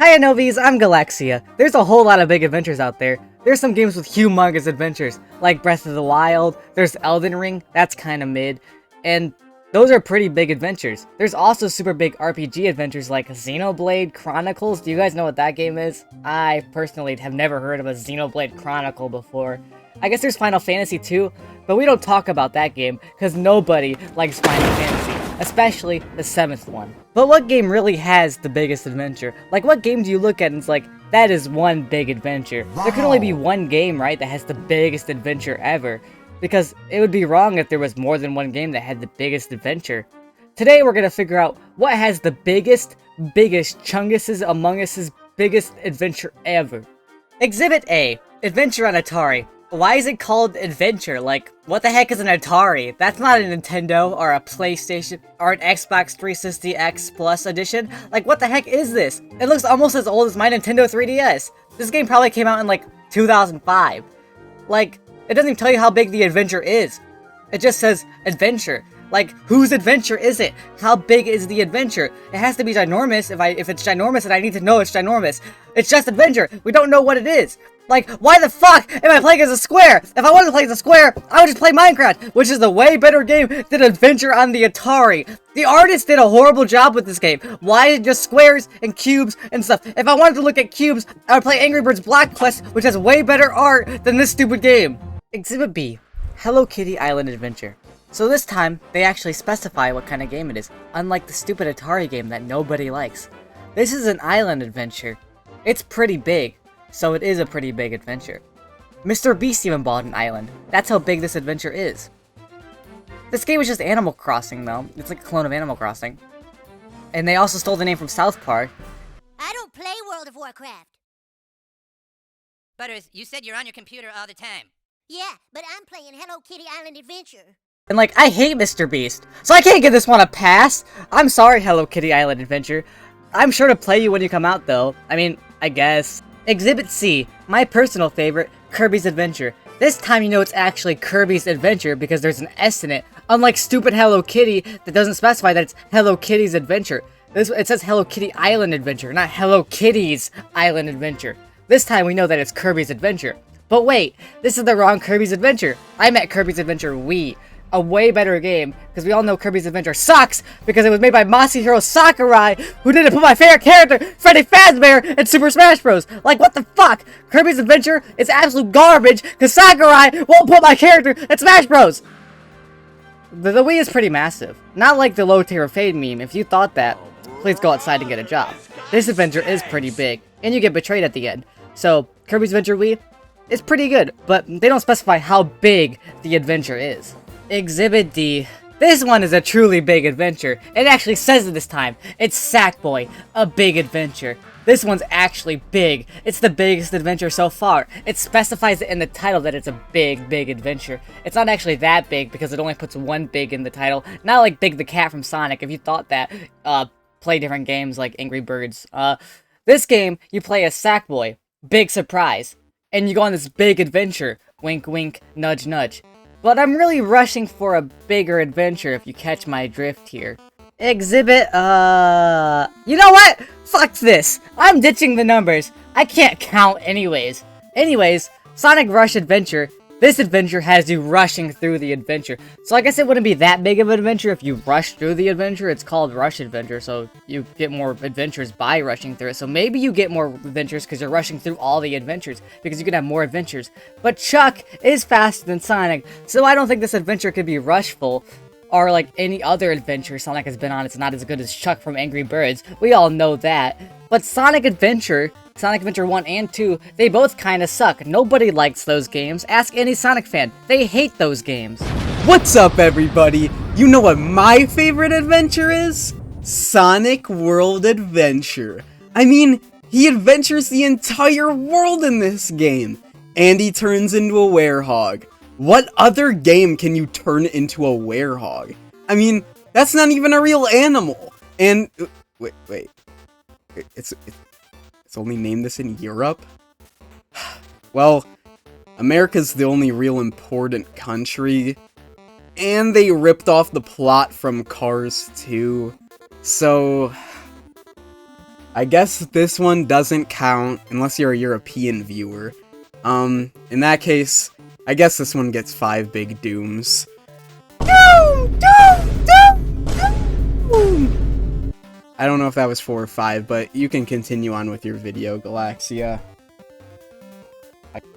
Hi Novies, I'm Galaxia. There's a whole lot of big adventures out there. There's some games with humongous adventures, like Breath of the Wild, there's Elden Ring, that's kinda mid, and those are pretty big adventures. There's also super big RPG adventures like Xenoblade Chronicles. Do you guys know what that game is? I personally have never heard of a Xenoblade Chronicle before. I guess there's Final Fantasy too, but we don't talk about that game because nobody likes Final Fantasy, especially the 7th one. But what game really has the biggest adventure? Like, what game do you look at and it's like, that is one big adventure? Wow. There can only be one game, right, that has the biggest adventure ever. Because it would be wrong if there was more than one game that had the biggest adventure. Today we're gonna figure out what has the biggest chunguses among us's biggest adventure ever. Exhibit A, Adventure on Atari. Why is it called Adventure? Like, what the heck is an Atari? That's not a Nintendo, or a PlayStation, or an Xbox 360 X Plus edition. Like, what the heck is this? It looks almost as old as my Nintendo 3DS. This game probably came out in, like, 2005. Like, it doesn't even tell you how big the adventure is. It just says, Adventure. Like, whose adventure is it? How big is the adventure? It has to be ginormous. If it's ginormous, then I need to know it's ginormous. It's just adventure. We don't know what it is. Like, why the fuck am I playing as a square? If I wanted to play as a square, I would just play Minecraft, which is a way better game than Adventure on the Atari. The artist did a horrible job with this game. Why is it just squares and cubes and stuff? If I wanted to look at cubes, I would play Angry Birds Block Quest, which has way better art than this stupid game. Exhibit B, Hello Kitty Island Adventure. So this time, they actually specify what kind of game it is, unlike the stupid Atari game that nobody likes. This is an island adventure. It's pretty big, so it is a pretty big adventure. Mr. Beast even bought an island. That's how big this adventure is. This game is just Animal Crossing though. It's like a clone of Animal Crossing. And they also stole the name from South Park. I don't play World of Warcraft. Butters, you said you're on your computer all the time. Yeah, but I'm playing Hello Kitty Island Adventure. And like, I hate Mr. Beast, so I can't give this one a pass. I'm sorry, Hello Kitty Island Adventure. I'm sure to play you when you come out though. I mean, I guess. Exhibit C, my personal favorite, Kirbys Adventure. This time you know it's actually Kirbys Adventure because there's an S in it, unlike stupid Hello Kitty that doesn't specify that it's Hello Kitty's Adventure. It says Hello Kitty Island Adventure, not Hello Kitty's Island Adventure. This time we know that it's Kirbys Adventure. But wait, this is the wrong Kirbys Adventure. I meant Kirbys Adventure Wii. A way better game, because we all know Kirbys Adventure sucks, because it was made by Masahiro Sakurai, who didn't put my favorite character, Freddy Fazbear, in Super Smash Bros. Like, what the fuck? Kirbys Adventure is absolute garbage, because Sakurai won't put my character in Smash Bros. The Wii is pretty massive. Not like the low tier Fade meme. If you thought that, please go outside and get a job. This adventure is pretty big, and you get betrayed at the end. So, Kirbys Adventure Wii is pretty good, but they don't specify how big the adventure is. Exhibit D. This one is a truly big adventure. It actually says it this time. It's Sackboy, a big adventure. This one's actually big. It's the biggest adventure so far. It specifies it in the title that it's a big adventure. It's not actually that big because it only puts one big in the title. Not like Big the Cat from Sonic. If you thought that, play different games like Angry Birds. This game, you play as Sackboy. Big surprise. And you go on this big adventure. Wink wink, nudge nudge. But I'm really rushing for a bigger adventure if you catch my drift here. Exhibit, you know what? Fuck this. I'm ditching the numbers. I can't count anyways. Sonic Rush Adventure. This adventure has you rushing through the adventure. So I guess it wouldn't be that big of an adventure if you rush through the adventure. It's called Rush Adventure, so you get more adventures by rushing through it. So maybe you get more adventures because you're rushing through all the adventures, because you can have more adventures. But Chuck is faster than Sonic, so I don't think this adventure could be rushful. Or like any other adventure Sonic has been on, it's not as good as Chuck from Angry Birds. We all know that. But Sonic Adventure 1 and 2, they both kinda suck. Nobody likes those games. Ask any Sonic fan. They hate those games. What's up, everybody? You know what my favorite adventure is? Sonic World Adventure. I mean, he adventures the entire world in this game. And he turns into a werehog. What other game can you turn into a werehog? I mean, that's not even a real animal. And wait. It's only named this in Europe? Well, America's the only real important country. And they ripped off the plot from Cars 2. So I guess this one doesn't count unless you're a European viewer. In that case, I guess this one gets 5 big dooms. Doom! Doom! Doom! Doom! I don't know if that was 4 or 5, but you can continue on with your video, Galaxia.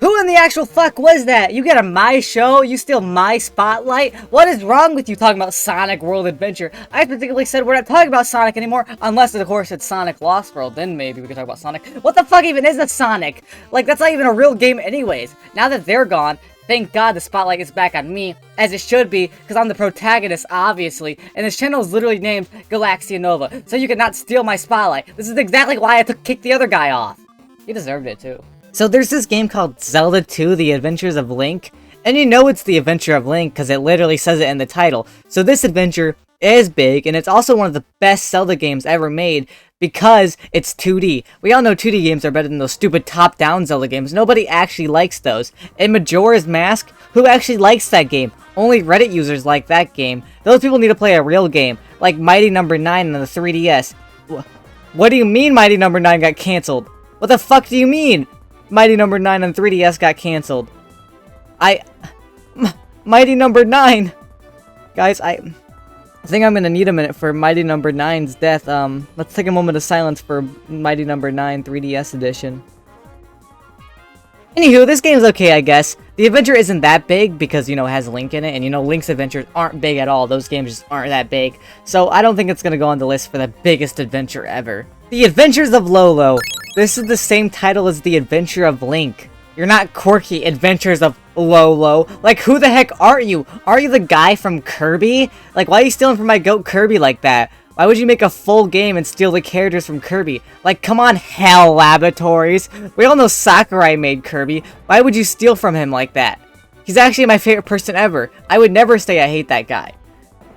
Who in the actual fuck was that? You get on my show? You steal my spotlight? What is wrong with you talking about Sonic World Adventure? I particularly said we're not talking about Sonic anymore, unless of course it's Sonic Lost World, then maybe we can talk about Sonic. What the fuck even is a Sonic? Like, that's not even a real game anyways. Now that they're gone, thank God the spotlight is back on me, as it should be, because I'm the protagonist, obviously, and this channel is literally named Galaxia Nova, so you cannot steal my spotlight. This is exactly why I kicked the other guy off. He deserved it too. So there's this game called Zelda 2: The Adventures of Link, and you know it's the Adventure of Link because it literally says it in the title. So this adventure is big, and it's also one of the best Zelda games ever made because it's 2D. We all know 2D games are better than those stupid top-down Zelda games. Nobody actually likes those. In Majora's Mask, who actually likes that game? Only Reddit users like that game. Those people need to play a real game, like Mighty No. 9 on the 3DS. What do you mean Mighty No. 9 got cancelled? What the fuck do you mean? Mighty No. 9 on 3DS got cancelled. Mighty No. 9! Guys, I think I'm gonna need a minute for Mighty No. 9's death. Let's take a moment of silence for Mighty No. 9 3DS edition. Anywho, this game's okay, I guess. The adventure isn't that big because, you know, it has Link in it, and you know, Link's adventures aren't big at all. Those games just aren't that big. So I don't think it's gonna go on the list for the biggest adventure ever. The Adventures of Lolo. This is the same title as The Adventure of Link. You're not quirky Adventures of Lolo. Like, who the heck are you? Are you the guy from Kirby? Like, why are you stealing from my goat Kirby like that? Why would you make a full game and steal the characters from Kirby? Like, come on, Hell Laboratories. We all know Sakurai made Kirby. Why would you steal from him like that? He's actually my favorite person ever. I would never say I hate that guy.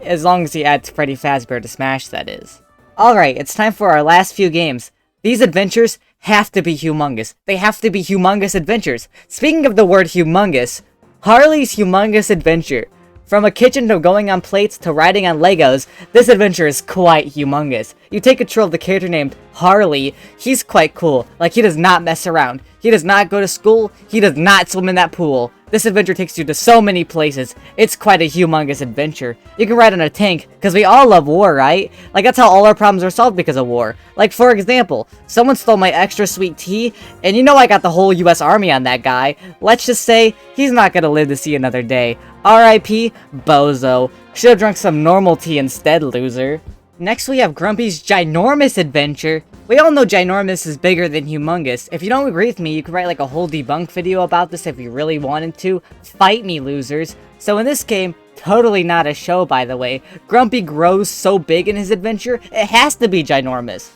As long as he adds Freddy Fazbear to Smash, that is. Alright, it's time for our last few games. These adventures have to be humongous. They have to be humongous adventures. Speaking of the word humongous, Harley's Humongous Adventure. From a kitchen to going on plates to riding on Legos, this adventure is quite humongous. You take control of the character named Harley. He's quite cool. Like, he does not mess around. He does not go to school. He does not swim in that pool. This adventure takes you to so many places. It's quite a humongous adventure. You can ride on a tank, because we all love war, right? Like, that's how all our problems are solved because of war. Like, for example, someone stole my extra sweet tea, and you know I got the whole US Army on that guy. Let's just say, he's not gonna live to see another day. R.I.P. Bozo. Should've drunk some normal tea instead, loser. Next we have Grumpy's Ginormous Adventure. We all know Ginormous is bigger than humongous. If you don't agree with me, you could write like a whole debunk video about this if you really wanted to. Fight me, losers. So in this game, totally not a show by the way, Grumpy grows so big in his adventure, it has to be ginormous.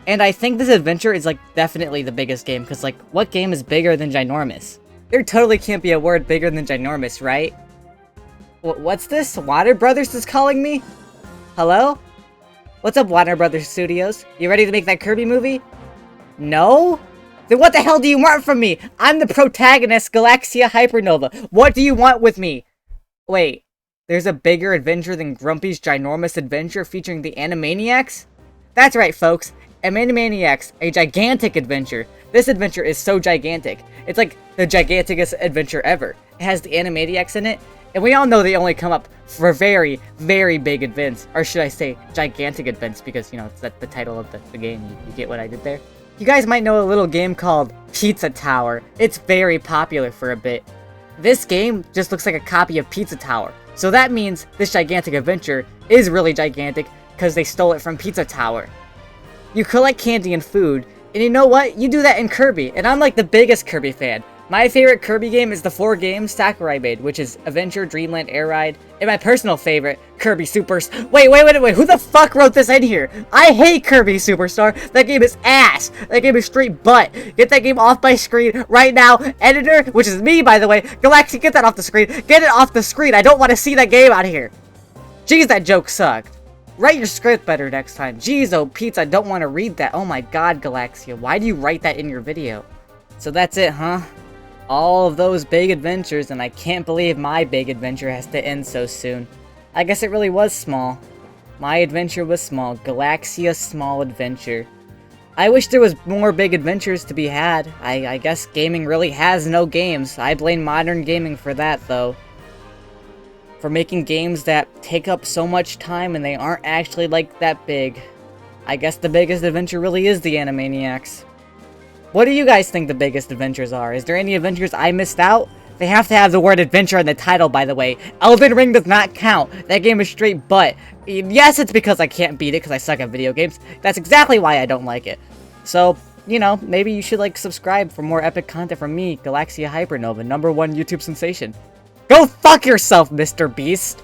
And I think this adventure is like definitely the biggest game, because like, what game is bigger than ginormous? There totally can't be a word bigger than ginormous, right? What's this? Warner Brothers is calling me? Hello? What's up, Warner Brothers Studios? You ready to make that Kirby movie? No? Then what the hell do you want from me? I'm the protagonist, Galaxia Hypernova. What do you want with me? Wait, there's a bigger adventure than Grumpy's Ginormous Adventure featuring the Animaniacs? That's right, folks. Animaniacs, a gigantic adventure. This adventure is so gigantic. It's like the giganticest adventure ever. It has the Animaniacs in it, and we all know they only come up for very, very big events. Or should I say, gigantic events, because, you know, it's the title of the game. You get what I did there? You guys might know a little game called Pizza Tower. It's very popular for a bit. This game just looks like a copy of Pizza Tower. So that means this gigantic adventure is really gigantic because they stole it from Pizza Tower. You collect candy and food, and you know what? You do that in Kirby, and I'm like the biggest Kirby fan. My favorite Kirby game is the 4 games Sakurai made, which is Adventure, Dreamland, Air Ride, and my personal favorite, Kirby Superstar. Wait, who the fuck wrote this in here? I hate Kirby Superstar. That game is ass. That game is straight butt. Get that game off my screen right now. Editor, which is me, by the way. Galaxy, get that off the screen. Get it off the screen. I don't want to see that game out here. Jeez, that joke sucked. Write your script better next time. Jeez, oh, Pete, I don't want to read that. Oh my god, Galaxia, why do you write that in your video? So that's it, huh? All of those big adventures, and I can't believe my big adventure has to end so soon. I guess it really was small. My adventure was small. Galaxia's small adventure. I wish there was more big adventures to be had. I guess gaming really has no games. I blame modern gaming for that, though. For making games that take up so much time and they aren't actually, like, that big. I guess the biggest adventure really is the Animaniacs. What do you guys think the biggest adventures are? Is there any adventures I missed out? They have to have the word adventure in the title, by the way. Elden Ring does not count. That game is straight butt. Yes, it's because I can't beat it because I suck at video games. That's exactly why I don't like it. So, you know, maybe you should, like, subscribe for more epic content from me, Galaxia Hypernova, #1 YouTube sensation. Go fuck yourself, Mr. Beast!